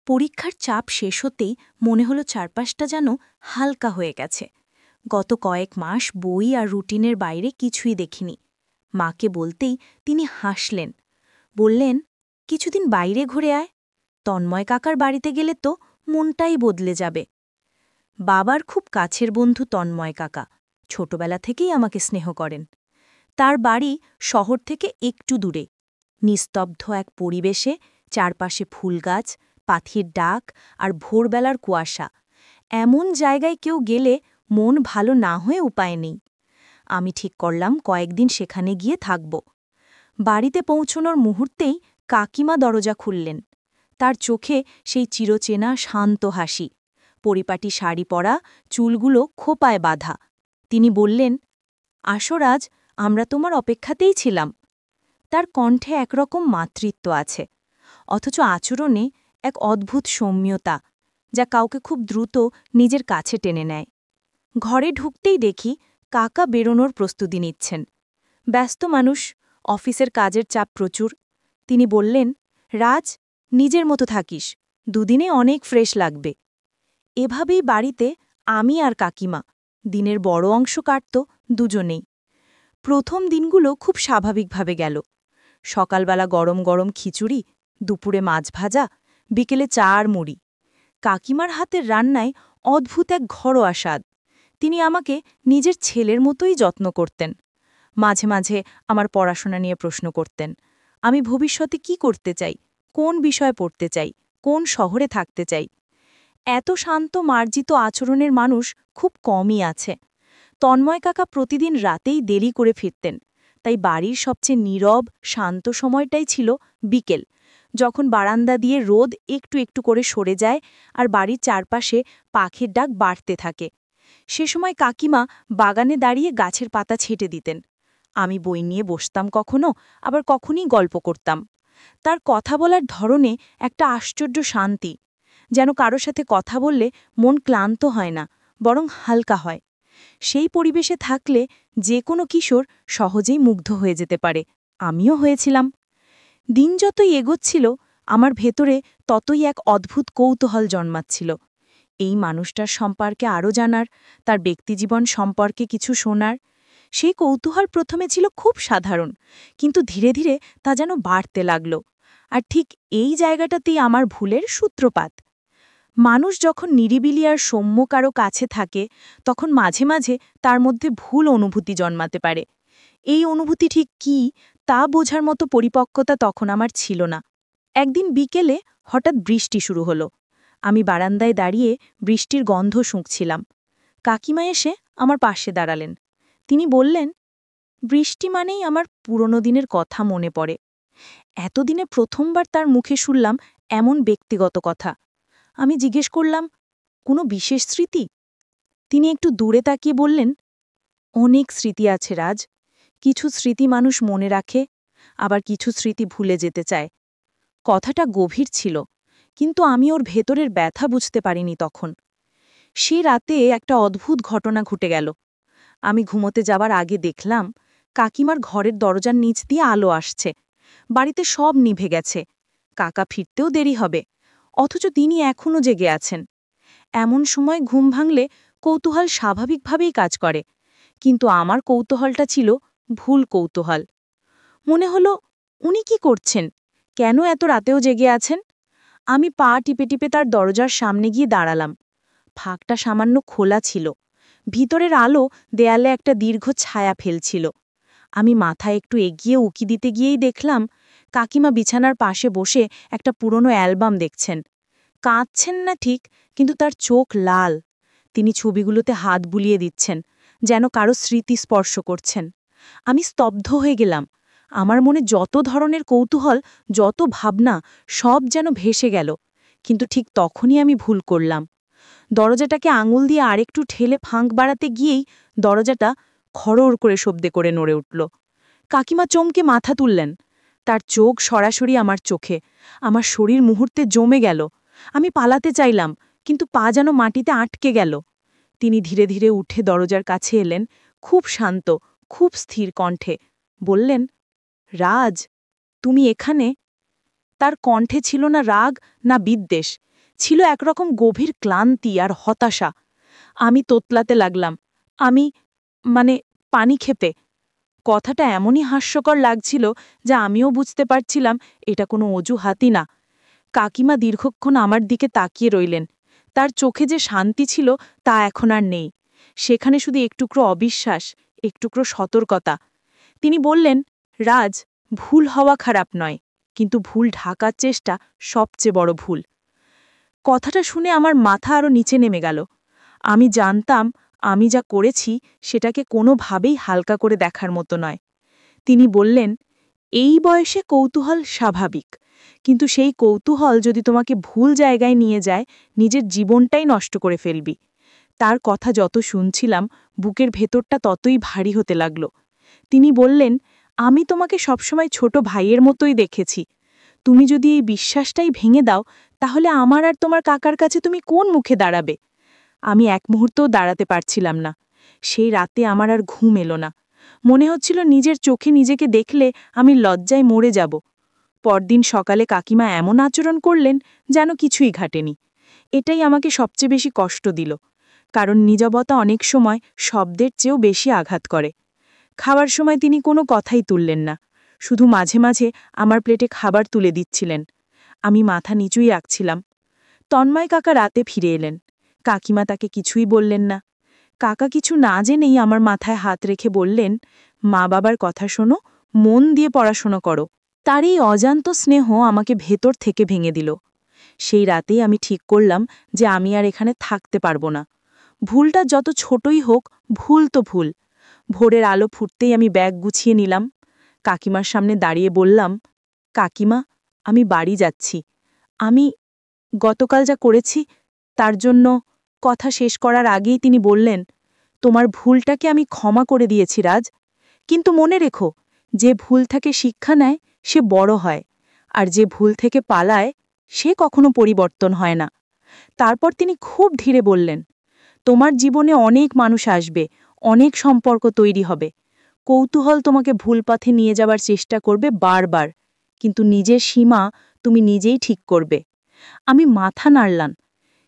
পরীক্ষার চাপ শেষ হতেই মনে হলো চারপাশটা যেন হালকা হয়ে গেছে। গত কয়েক মাস বই আর রুটিনের বাইরে কিছুই দেখিনি। মাকে বলতেই তিনি হাসলেন, বললেন, কিছুদিন বাইরে ঘুরে আয়, তন্ময় কাকার বাড়িতে গেলে তো মনটাই বদলে যাবে। বাবার খুব কাছের বন্ধু তন্ময় কাকা ছোটবেলা থেকেই আমাকে স্নেহ করেন। তার বাড়ি শহর থেকে একটু দূরে, নিস্তব্ধ এক পরিবেশে, চারপাশে ফুলগাছ, পাখির ডাক আর ভোরবেলার কুয়াশা। এমন জায়গায় কেউ গেলে মন ভালো না হয়ে উপায় নেই। আমি ঠিক করলাম কয়েকদিন সেখানে গিয়ে থাকব। বাড়িতে পৌঁছনোর মুহূর্তেই কাকিমা দরজা খুললেন। তার চোখে সেই চিরচেনা শান্ত হাসি, পরিপাটি শাড়ি পরা, চুলগুলো খোপায় বাঁধা। তিনি বললেন, আসো রাজ, আমরা তোমার অপেক্ষাতেই ছিলাম। তার কণ্ঠে একরকম মাতৃত্ব আছে, অথচ আচরণে এক অদ্ভুত সৌম্যতা, যা কাউকে খুব দ্রুত নিজের কাছে টেনে নেয়। ঘরে ঢুকতেই দেখি কাকা বেরোনোর প্রস্তুতি নিচ্ছেন। ব্যস্ত মানুষ, অফিসের কাজের চাপ প্রচুর। তিনি বললেন, রাজ, নিজের মতো থাকিস, দুদিনে অনেক ফ্রেশ লাগবে। এভাবেই বাড়িতে আমি আর কাকিমা দিনের বড় অংশ কাটত দুজনেই। প্রথম দিনগুলো খুব স্বাভাবিকভাবে গেল। সকালবেলা গরম গরম খিচুড়ি, দুপুরে মাছ ভাজা, বিকেলে চা আর মুড়ি। কাকিমার হাতের রান্নায় অদ্ভুত এক ঘরোয়া স্বাদ। তিনি আমাকে নিজের ছেলের মতোই যত্ন করতেন। মাঝে মাঝে আমার পড়াশোনা নিয়ে প্রশ্ন করতেন। আমি ভবিষ্যতে কি করতে চাই, কোন বিষয়ে পড়তে চাই, কোন শহরে থাকতে চাই। এত শান্ত মার্জিত আচরণের মানুষ খুব কমই আছে। তন্ময় কাকা প্রতিদিন রাতেই দেরি করে ফিরতেন, তাই বাড়ির সবচেয়ে নীরব শান্ত সময়টাই ছিল বিকেল, যখন বারান্দা দিয়ে রোদ একটু একটু করে সরে যায় আর বাড়ির চারপাশে পাখির ডাক বাড়তে থাকে। সে সময় কাকিমা বাগানে দাঁড়িয়ে গাছের পাতা ছেঁটে দিতেন। আমি বই নিয়ে বসতাম কখনো, আবার কখনই গল্প করতাম। তার কথা বলার ধরনে একটা আশ্চর্য শান্তি, যেন কারো সাথে কথা বললে মন ক্লান্ত হয় না, বরং হালকা হয়। সেই পরিবেশে থাকলে যে কোনো কিশোর সহজেই মুগ্ধ হয়ে যেতে পারে। আমিও হয়েছিলাম। দিন যতই এগোচ্ছিল, আমার ভেতরে ততই এক অদ্ভুত কৌতূহল জন্মাচ্ছিল। এই মানুষটার সম্পর্কে আরও জানার, তার ব্যক্তিজীবন সম্পর্কে কিছু শোনার। সেই কৌতূহল প্রথমে ছিল খুব সাধারণ, কিন্তু ধীরে ধীরে তা যেন বাড়তে লাগল। আর ঠিক এই জায়গাটাতেই আমার ভুলের সূত্রপাত। মানুষ যখন নিরিবিলি আর সৌম্য কারো কাছে থাকে, তখন মাঝে মাঝে তার মধ্যে ভুল অনুভূতি জন্মাতে পারে। এই অনুভূতি ঠিক কী, তা বোঝার মতো পরিপক্কতা তখন আমার ছিল না। একদিন বিকেলে হঠাৎ বৃষ্টি শুরু হলো। আমি বারান্দায় দাঁড়িয়ে বৃষ্টির গন্ধ শুঁকছিলাম। কাকিমা এসে আমার পাশে দাঁড়ালেন। তিনি বললেন, বৃষ্টি মানেই আমার পুরনো দিনের কথা মনে পড়ে। এতদিনে প্রথমবার তার মুখে শুনলাম এমন ব্যক্তিগত কথা। আমি জিজ্ঞেস করলাম, কোনো বিশেষ স্মৃতি? তিনি একটু দূরে তাকিয়ে বললেন, অনেক স্মৃতি আছে রাজ। কিছু স্মৃতি মানুষ মনে রাখে, আবার কিছু স্মৃতি ভুলে যেতে চায়। কথাটা গভীর ছিল, কিন্তু আমি ওর ভেতরের ব্যথা বুঝতে পারিনি তখন। সে রাতে একটা অদ্ভুত ঘটনা ঘটে গেল। আমি ঘুমোতে যাবার আগে দেখলাম কাকিমার ঘরের দরজার নিচ দিয়ে আলো আসছে। বাড়িতে সব নিভে গেছে, কাকা ফিরতেও দেরি হবে, অথচ তিনি এখনও জেগে আছেন। এমন সময় ঘুম ভাঙলে কৌতূহল স্বাভাবিকভাবেই কাজ করে, কিন্তু আমার কৌতূহলটা ছিল ভুল কৌতূহল। মনে হলো, উনি কি করছেন, কেন এত রাতেও জেগে আছেন? আমি পা টিপে টিপে তার দরজার সামনে গিয়ে দাঁড়ালাম। ফাঁকটা সামান্য খোলা ছিল, ভিতরের আলো দেয়ালে একটা দীর্ঘ ছায়া ফেলছিল। আমি মাথা একটু এগিয়ে উকি দিতে গিয়েই দেখলাম কাকিমা বিছানার পাশে বসে একটা পুরনো অ্যালবাম দেখছেন। কাঁদছেন না ঠিক, কিন্তু তার চোখ লাল। তিনি ছবিগুলোতে হাত বুলিয়ে দিচ্ছেন, যেন কারো স্মৃতি স্পর্শ করছেন। আমি স্তব্ধ হয়ে গেলাম। আমার মনে যত ধরনের কৌতূহল, যত ভাবনা, সব যেন ভেসে গেল। কিন্তু ঠিক তখনই আমি ভুল করলাম। দরজাটাকে আঙুল দিয়ে আরেকটু ঠেলে ফাঁক বাড়াতে গিয়েই দরজাটা খড়ড় করে শব্দে করে নড়ে উঠল। কাকিমা চমকে মাথা তুললেন। তার চোখ সরাসরি আমার চোখে। আমার শরীর মুহূর্তে জমে গেল। আমি পালাতে চাইলাম, কিন্তু পা যেন মাটিতে আটকে গেল। তিনি ধীরে ধীরে উঠে দরজার কাছে এলেন, খুব শান্ত, খুব স্থির কণ্ঠে বললেন, রাজ, তুমি এখানে? তার কণ্ঠে ছিল না রাগ, না বিদ্বেষ, ছিল একরকম গভীর ক্লান্তি আর হতাশা। আমি তোতলাতে লাগলাম, আমি মানে পানি খেপে। কথাটা এমনই হাস্যকর লাগছিল যা আমিও বুঝতে পারছিলাম এটা কোনো অজুহাতই না। কাকিমা দীর্ঘক্ষণ আমার দিকে তাকিয়ে রইলেন। তার চোখে যে শান্তি ছিল তা এখন আর নেই। সেখানে শুধু একটুকরো অবিশ্বাস, একটুকরো সতর্কতা। তিনি বললেন, রাজ, ভুল হওয়া খারাপ নয়, কিন্তু ভুল ঢাকার চেষ্টা সবচেয়ে বড় ভুল। কথাটা শুনে আমার মাথা আরও নিচে নেমে গেল। আমি জানতাম আমি যা করেছি সেটাকে কোনোভাবেই হালকা করে দেখার মতো নয়। তিনি বললেন, এই বয়সে কৌতূহল স্বাভাবিক, কিন্তু সেই কৌতূহল যদি তোমাকে ভুল জায়গায় নিয়ে যায়, নিজের জীবনটাই নষ্ট করে ফেলবি। তার কথা যত শুনছিলাম বুকের ভেতরটা ততই ভারী হতে লাগল। তিনি বললেন, আমি তোমাকে সবসময় ছোট ভাইয়ের মতোই দেখেছি। তুমি যদি এই বিশ্বাসটাই ভেঙে দাও, তাহলে আমার আর তোমার কাকার কাছে তুমি কোন মুখে দাঁড়াবে? আমি এক মুহূর্তও দাঁড়াতে পারছিলাম না। সেই রাতে আমার আর ঘুম এলো না। মনে হচ্ছিল নিজের চোখে নিজেকে দেখলে আমি লজ্জায় মরে যাব। পরদিন সকালে কাকিমা এমন আচরণ করলেন যেন কিছুই ঘটেনি। এটাই আমাকে সবচেয়ে বেশি কষ্ট দিল, কারণ নীরবতা অনেক সময় শব্দের চেয়েও বেশি আঘাত করে। খাওয়ার সময় তিনি কোনো কথাই তুললেন না, শুধু মাঝে মাঝে আমার প্লেটে খাবার তুলে দিচ্ছিলেন। আমি মাথা নিচুই রাখছিলাম। তন্ময় কাকা রাতে ফিরে এলেন। কাকিমা তাকে কিছুই বললেন না। কাকা কিছু না জেনেই আমার মাথায় হাত রেখে বললেন, মা বাবার কথা শোনো, মন দিয়ে পড়াশোনা করো। তার এই অজান্ত স্নেহ আমাকে ভেতর থেকে ভেঙে দিল। সেই রাতেই আমি ঠিক করলাম যে আমি আর এখানে থাকতে পারবো না। ভুলটা যত ছোটই হোক, ভুল তো ভুল। ভোরের আলো ফুটতেই আমি ব্যাগ গুছিয়ে নিলাম। কাকিমার সামনে দাঁড়িয়ে বললাম, কাকিমা, আমি বাড়ি যাচ্ছি। আমি গতকাল যা করেছি তার জন্য। কথা শেষ করার আগেই তিনি বললেন, তোমার ভুলটাকে আমি ক্ষমা করে দিয়েছি রাজ, কিন্তু মনে রেখো, যে ভুল থেকে শিক্ষা নেয় সে বড় হয়, আর যে ভুল থেকে পালায় সে কখনো পরিবর্তন হয় না। তারপর তিনি খুব ধীরে বললেন, তোমার জীবনে অনেক মানুষ আসবে, অনেক সম্পর্ক তৈরি হবে। কৌতূহল তোমাকে ভুল পথে নিয়ে যাবার চেষ্টা করবে বারবার, কিন্তু নিজের সীমা তুমি নিজেই ঠিক করবে। আমি মাথা নাড়লাম।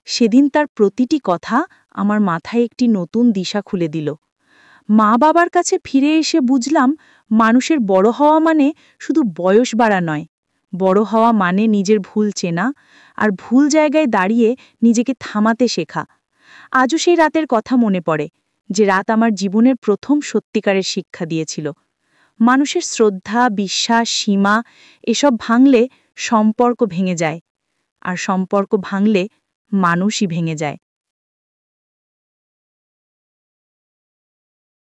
সেদিন তার প্রতিটি কথা আমার মাথায় একটি নতুন দিশা খুলে দিল। মা বাবার কাছে ফিরে এসে বুঝলাম, মানুষের বড় হওয়া মানে শুধু বয়স বাড়া নয়। বড় হওয়া মানে নিজের ভুল চেনা, আর ভুল জায়গায় দাঁড়িয়ে নিজেকে থামাতে শেখা। আজও সেই রাতের কথা মনে পড়ে, যে রাত আমার জীবনের প্রথম সত্যিকারের শিক্ষা দিয়েছিল। মানুষের শ্রদ্ধা, বিশ্বাস, সীমা এসব ভাঙলে সম্পর্ক ভেঙে যায়, আর সম্পর্ক ভাঙলে মানুষই ভেঙে যায়।